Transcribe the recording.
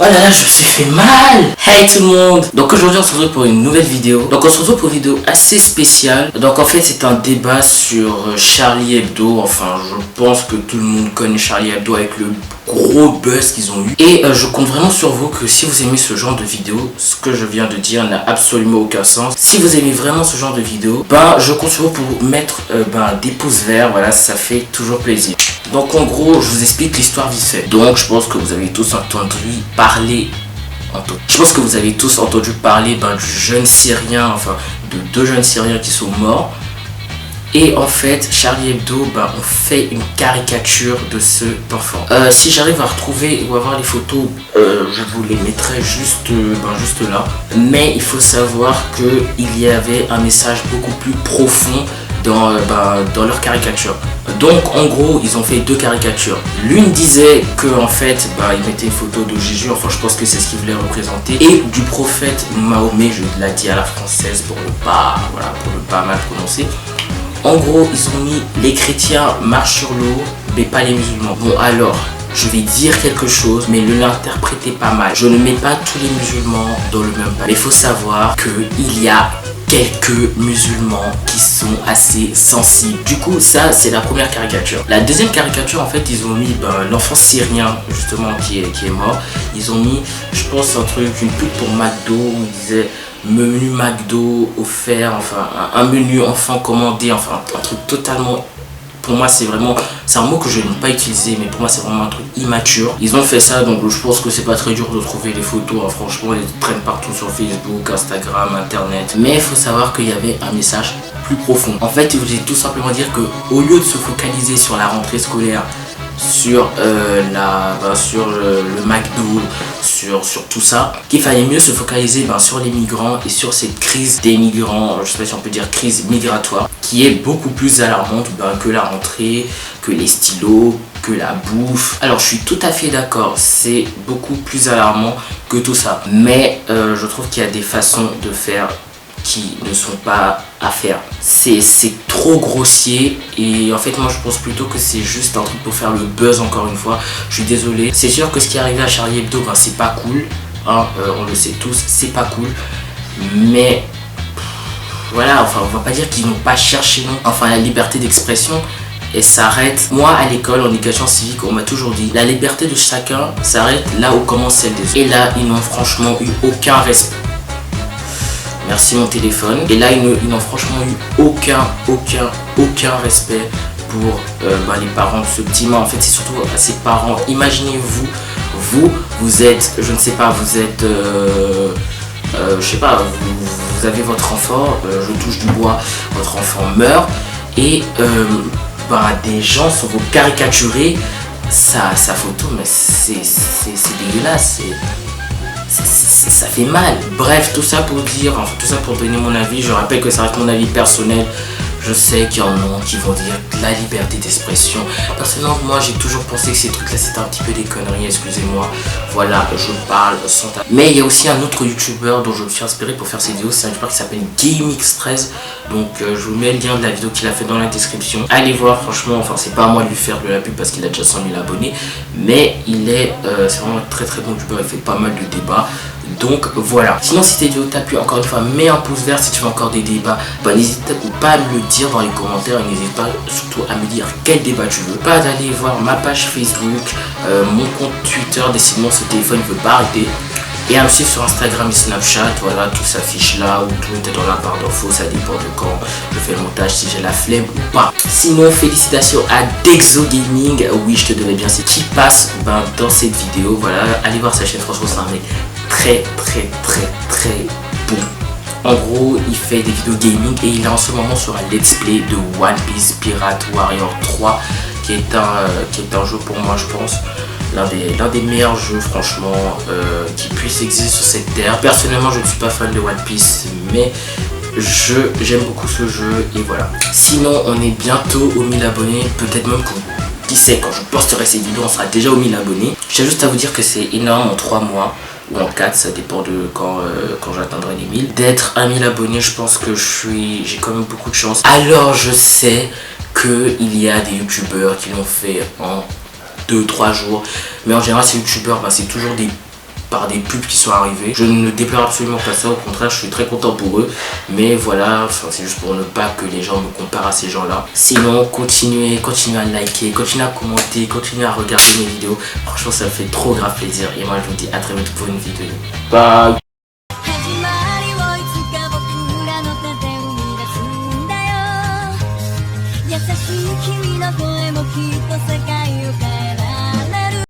Oh là là, je me suis fait mal. Hey tout le monde. Donc aujourd'hui on se retrouve pour une nouvelle vidéo. Donc on se retrouve pour une vidéo assez spéciale. Donc en fait c'est un débat sur Charlie Hebdo. Enfin je pense que tout le monde connaît Charlie Hebdo avec le gros buzz qu'ils ont eu. Et je compte vraiment sur vous que si vous aimez ce genre de vidéo, ce que je viens de dire n'a absolument aucun sens. Si vous aimez vraiment ce genre de vidéo, je compte sur vous pour mettre des pouces verts. Voilà, ça fait toujours plaisir. Donc en gros, je vous explique l'histoire vite fait. Donc je pense que vous avez tous entendu parler du jeune Syrien, enfin de deux jeunes Syriens qui sont morts. Et en fait, Charlie Hebdo on fait une caricature de cet enfant. Si j'arrive à retrouver ou à voir les photos, je vous les mettrai juste là. Mais il faut savoir qu'il y avait un message beaucoup plus profond dans leur caricature. Donc en gros ils ont fait deux caricatures. L'une disait que en fait ils mettaient une photo de Jésus, enfin je pense que c'est ce qu'ils voulaient représenter, et du prophète Mahomet, je l'ai dit à la française pour ne pas mal prononcer. En gros ils ont mis les chrétiens marchent sur l'eau mais pas les musulmans. Bon alors je vais dire quelque chose, mais ne l'interprétez pas mal. Je ne mets pas tous les musulmans dans le même panier. Mais il faut savoir qu'il y a quelques musulmans qui sont assez sensibles. Du coup, ça, c'est la première caricature. La deuxième caricature, en fait, ils ont mis l'enfant syrien, justement, qui est mort. Ils ont mis, je pense, une pub pour McDo où ils disaient menu McDo offert, enfin, un menu enfant commandé, enfin, un truc totalement... Pour moi c'est un mot que je n'aime pas utiliser, mais pour moi c'est vraiment un truc immature. Ils ont fait ça, donc je pense que c'est pas très dur de trouver les photos, hein. Franchement ils traînent partout sur Facebook, Instagram, Internet. Mais il faut savoir qu'il y avait un message plus profond. En fait ils voulaient tout simplement dire que au lieu de se focaliser sur la rentrée scolaire, sur le McDo, sur tout ça, qu'il fallait mieux se focaliser sur les migrants et sur cette crise des migrants, je sais pas si on peut dire crise migratoire, qui est beaucoup plus alarmante que la rentrée, que les stylos, que la bouffe. Alors je suis tout à fait d'accord, c'est beaucoup plus alarmant que tout ça, mais je trouve qu'il y a des façons de faire qui ne sont pas à faire. C'est trop grossier et en fait moi je pense plutôt que c'est juste un truc pour faire le buzz. Encore une fois, je suis désolé. C'est sûr que ce qui est arrivé à Charlie Hebdo, c'est pas cool, hein, on le sait tous, c'est pas cool, mais voilà, enfin on va pas dire qu'ils n'ont pas cherché, non. Enfin la liberté d'expression, et s'arrête. Moi à l'école en éducation civique on m'a toujours dit la liberté de chacun s'arrête là où commence celle des autres. Et là ils n'ont franchement eu aucun respect. Merci mon téléphone. Et là ils n'ont franchement eu aucun respect pour les parents de ce petit mort. En fait c'est surtout à ses parents. Imaginez-vous, vous êtes, je ne sais pas, vous êtes je sais pas, vous avez votre enfant, je touche du bois, votre enfant meurt et des gens se vont caricaturer sa photo, mais c'est dégueulasse, ça fait mal. Bref, tout ça pour donner mon avis. Je rappelle que ça reste mon avis personnel. Je sais qu'il y en a qui vont dire la liberté d'expression. Personnellement, moi j'ai toujours pensé que ces trucs là c'était un petit peu des conneries, excusez-moi. Voilà, je parle sans tabou. Mais il y a aussi un autre youtubeur dont je me suis inspiré pour faire cette vidéo. C'est un youtubeur qui s'appelle GameX13. Donc je vous mets le lien de la vidéo qu'il a fait dans la description. Allez voir, franchement, enfin c'est pas à moi de lui faire de la pub parce qu'il a déjà 100 000 abonnés. Mais c'est vraiment un très bon youtubeur, il fait pas mal de débats. Donc voilà. Sinon si cette vidéo t'a plu, encore une fois mets un pouce vert. Si tu veux encore des débats, n'hésite pas à me le dire dans les commentaires. Et n'hésite pas surtout à me dire quel débat tu veux. Pas d'aller voir ma page Facebook, mon compte Twitter, décidément ce téléphone ne veut pas arrêter. Et à me suivre sur Instagram et Snapchat, voilà, tout s'affiche là, ou tout est dans la barre d'infos, ça dépend de quand je fais le montage, si j'ai la flemme ou pas. Sinon, félicitations à Dexo Gaming, oui je te devais bien, c'est qui passe dans cette vidéo, voilà, allez voir sa chaîne, franchement c'est un mec très bon. En gros, il fait des vidéos gaming et il est en ce moment sur un let's play de One Piece Pirate Warrior 3, qui est un jeu pour moi, je pense, l'un des meilleurs jeux franchement qui puisse exister sur cette terre. Personnellement je ne suis pas fan de One Piece, mais j'aime beaucoup ce jeu et voilà. Sinon on est bientôt aux 1000 abonnés, peut-être même que qui sait, quand je posterai cette vidéo on sera déjà aux 1000 abonnés. Je tiens juste à vous dire que c'est énorme en 3 mois ou en 4, ça dépend de quand j'atteindrai les 1000. D'être à 1000 abonnés, je pense que j'ai quand même beaucoup de chance. Alors je sais qu'il y a des youtubeurs qui l'ont fait en 2-3 jours, mais en général ces youtubeurs c'est toujours des par des pubs qui sont arrivées. Je ne déplore absolument pas ça, au contraire je suis très content pour eux, mais voilà, c'est juste pour ne pas que les gens me comparent à ces gens-là. Sinon continuez à liker, continuez à commenter, continuez à regarder mes vidéos, franchement ça me fait trop grave plaisir et moi je vous dis à très vite pour une vidéo. Bye.